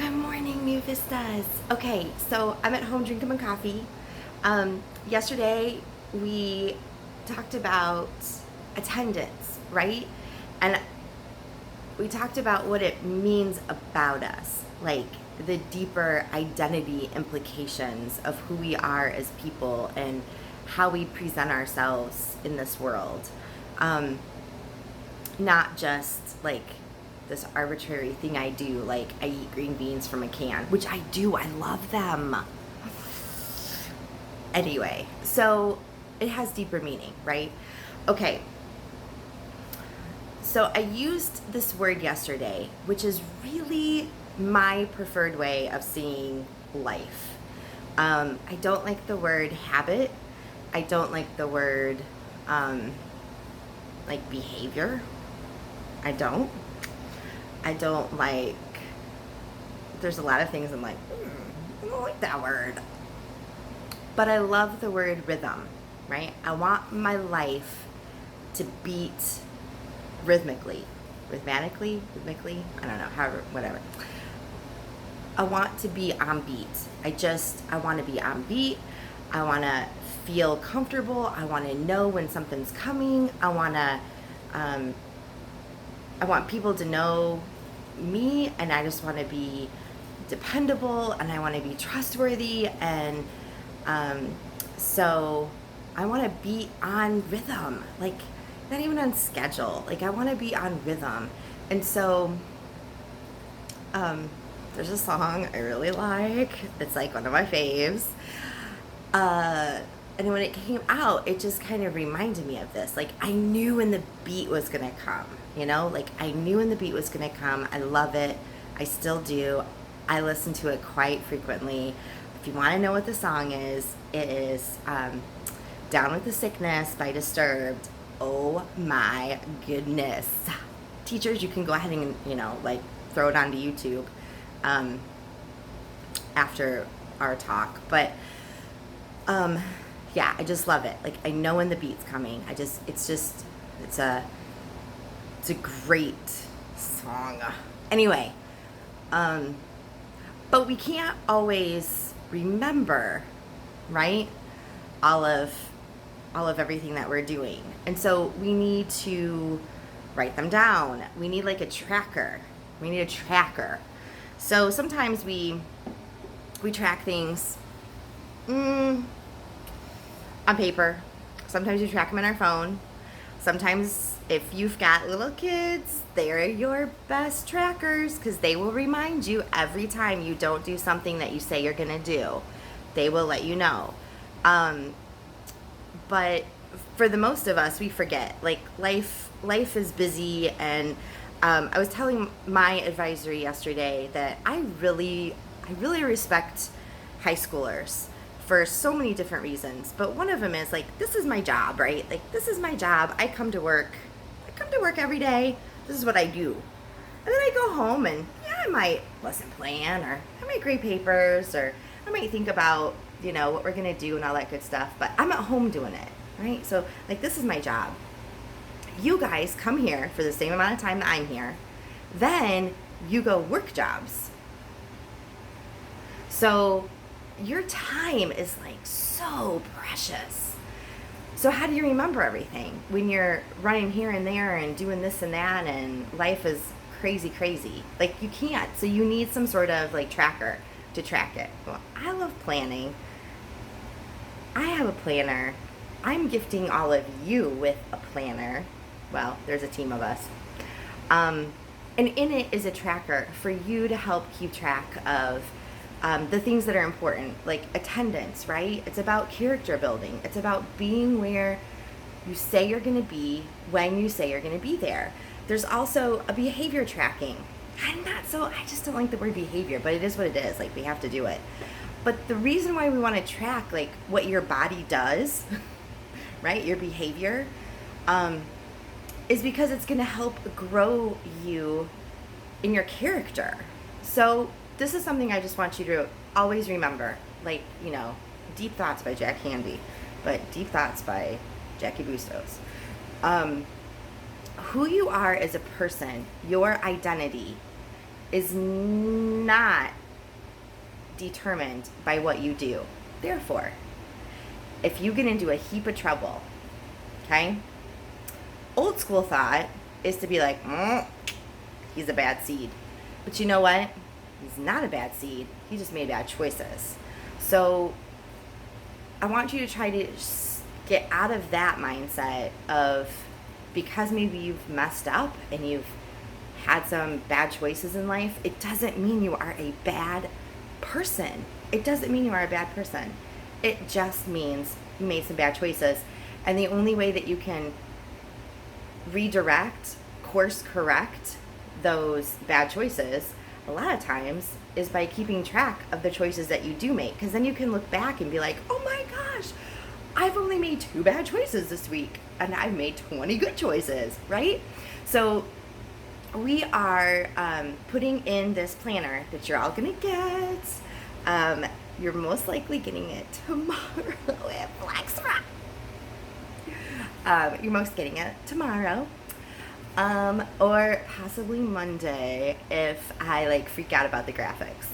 Good morning, New Vistas. Okay, so I'm at home drinking my coffee. Yesterday we talked about attendance, right? And we talked about what it means about us, like the deeper identity implications of who we are as people and how we present ourselves in this world. Not just like this arbitrary thing I do, like I eat green beans from a can, which I do, I love them. Anyway, so it has deeper meaning, right? Okay, so I used this word yesterday, which is really my preferred way of seeing life. I don't like the word habit. I don't like the word like behavior. I don't like, there's a lot of things I'm like, I don't like that word. But I love the word rhythm, right? I want my life to beat rhythmically, I don't know, however, whatever. I want to be on beat. I want to be on beat. I want to feel comfortable. I want to know when something's coming. I want people to know me, and I just want to be dependable, and I want to be trustworthy, and so I want to be on rhythm, like not even on schedule. Like I want to be on rhythm, and so there's a song I really like. It's like one of my faves. And when it came out, it just kind of reminded me of this. Like I knew when the beat was gonna come, like I knew when the beat was gonna come. I love it. I still do. I listen to it quite frequently. If you want to know what the song is, it is Down with the Sickness by Disturbed. Oh my goodness. Teachers, you can go ahead and, like throw it onto YouTube after our talk. But yeah, I just love it. Like I know when the beat's coming. It's a great song. Anyway, but we can't always remember, right? All of everything that we're doing. And so we need to write them down. We need like a tracker. So sometimes we track things on paper. Sometimes we track them on our phone. Sometimes if you've got little kids, they're your best trackers because they will remind you every time you don't do something that you say you're gonna do. They will let you know. But for the most of us, we forget. Like life is busy, and I was telling my advisor yesterday that I really respect high schoolers for so many different reasons. But one of them is like, this is my job, right? Like this is my job. I come to work every day. This is what I do. And then I go home and I might lesson plan, or I might grade papers, or I might think about, what we're going to do and all that good stuff. But I'm at home doing it, right? So like, this is my job. You guys come here for the same amount of time that I'm here. Then you go work jobs. So your time is like so precious. So how do you remember everything when you're running here and there and doing this and that, and life is crazy? Like you can't. So you need some sort of like tracker to track it. Well, I love planning. I have a planner. I'm gifting all of you with a planner. Well, there's a team of us. And in it is a tracker for you to help keep track of the things that are important, like attendance, right? It's about character building. It's about being where you say you're going to be when you say you're going to be there. There's also a behavior tracking. I just don't like the word behavior, but it is what it is. Like we have to do it. But the reason why we want to track like what your body does, right? Your behavior, is because it's going to help grow you in your character. So this is something I just want you to always remember. Like, Deep Thoughts by Jack Handey, but Deep Thoughts by Jackie Bustos. Who you are as a person, your identity, is not determined by what you do. Therefore, if you get into a heap of trouble, okay, old school thought is to be like, he's a bad seed. But you know what? He's not a bad seed. He just made bad choices. So I want you to try to get out of that mindset of, because maybe you've messed up and you've had some bad choices in life, it doesn't mean you are a bad person. It doesn't mean you are a bad person. It just means you made some bad choices. And the only way that you can redirect, course correct those bad choices, a lot of times, is by keeping track of the choices that you do make. Because then you can look back and be like, oh my gosh, I've only made 2 bad choices this week and I've made 20 good choices, right? So we are putting in this planner that you're all gonna get. You're most likely getting it tomorrow at Flex Rock. You're most getting it tomorrow. Or possibly Monday if I like freak out about the graphics.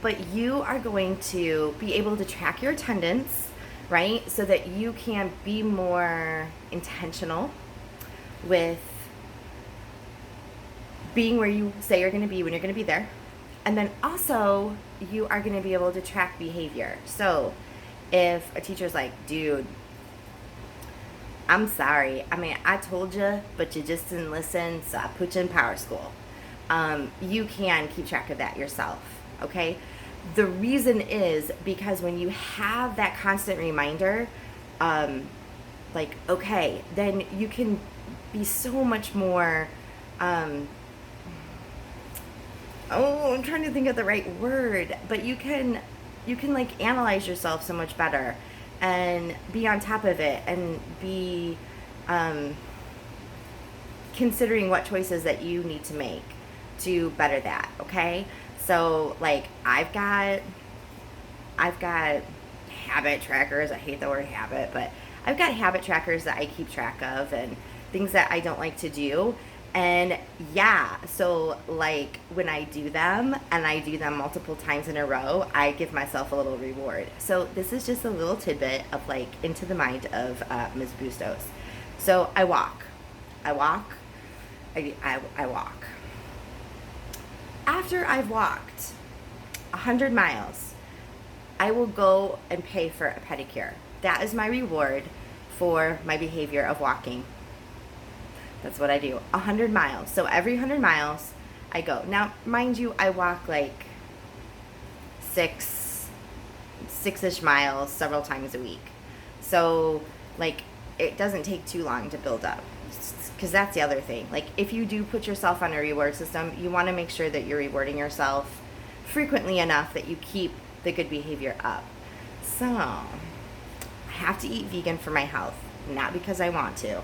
But you are going to be able to track your attendance, right? So that you can be more intentional with being where you say you're going to be when you're going to be there. And then also you are going to be able to track behavior. So if a teacher's like, dude, I'm sorry. I mean, I told you, but you just didn't listen, so I put you in Power School. You can keep track of that yourself, okay? The reason is because when you have that constant reminder, like, okay, then you can be so much more, I'm trying to think of the right word, but you can like analyze yourself so much better and be on top of it and be considering what choices that you need to make to better that, okay? So like I've got habit trackers. I hate the word habit, but I've got habit trackers that I keep track of and things that I don't like to do. And yeah, so like when I do them and I do them multiple times in a row, I give myself a little reward. So this is just a little tidbit of like into the mind of Ms. Bustos. So I walk. After I've walked 100 miles, I will go and pay for a pedicure. That is my reward for my behavior of walking. That's what I do. 100 miles. So every 100 miles, I go. Now, mind you, I walk like six-ish miles several times a week. So, like, it doesn't take too long to build up. Because that's the other thing. Like, if you do put yourself on a reward system, you want to make sure that you're rewarding yourself frequently enough that you keep the good behavior up. So, I have to eat vegan for my health. Not because I want to.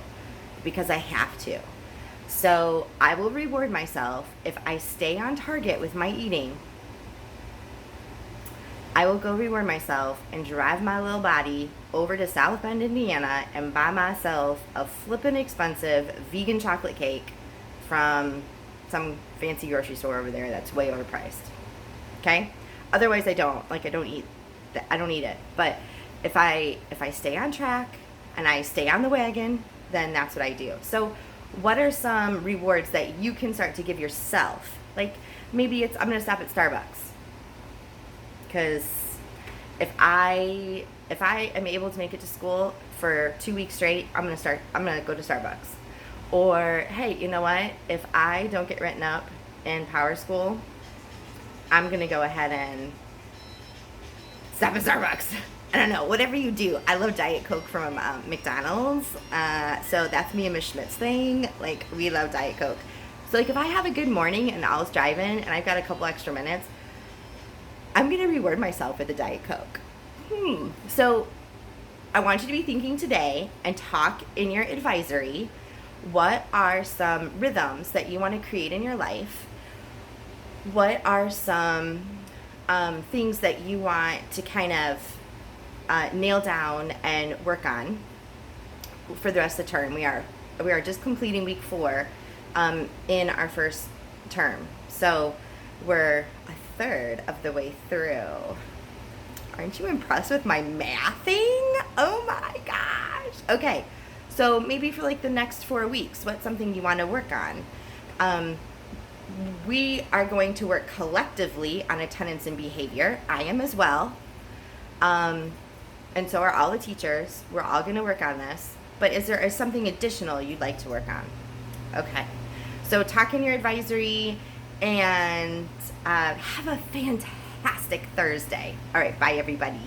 Because I have to. So I will reward myself if I stay on target with my eating. I will go reward myself and drive my little body over to South Bend, Indiana and buy myself a flippin' expensive vegan chocolate cake from some fancy grocery store over there that's way overpriced. Okay? Otherwise I don't eat it. But if I stay on track and I stay on the wagon, then that's what I do. So what are some rewards that you can start to give yourself? Like maybe it's, I'm going to stop at Starbucks. Because if I am able to make it to school for 2 weeks straight, I'm going to go to Starbucks. Or, hey, you know what? If I don't get written up in Power School, I'm going to go ahead and stop at Starbucks. I don't know, whatever you do. I love Diet Coke from McDonald's. So that's me and Miss Schmidt's thing. Like, we love Diet Coke. So, like, if I have a good morning and I was driving and I've got a couple extra minutes, I'm going to reward myself with a Diet Coke. So, I want you to be thinking today and talk in your advisory. What are some rhythms that you want to create in your life? What are some things that you want to kind of nail down and work on for the rest of the term? We are just completing week 4 in our first term. So we're a third of the way through. Aren't you impressed with my mathing? Oh my gosh. Okay, so maybe for like the next 4 weeks, what's something you want to work on? We are going to work collectively on attendance and behavior. I am as well. And so are all the teachers. We're all going to work on this. But is there something additional you'd like to work on? Okay. So talk in your advisory and have a fantastic Thursday. All right. Bye, everybody.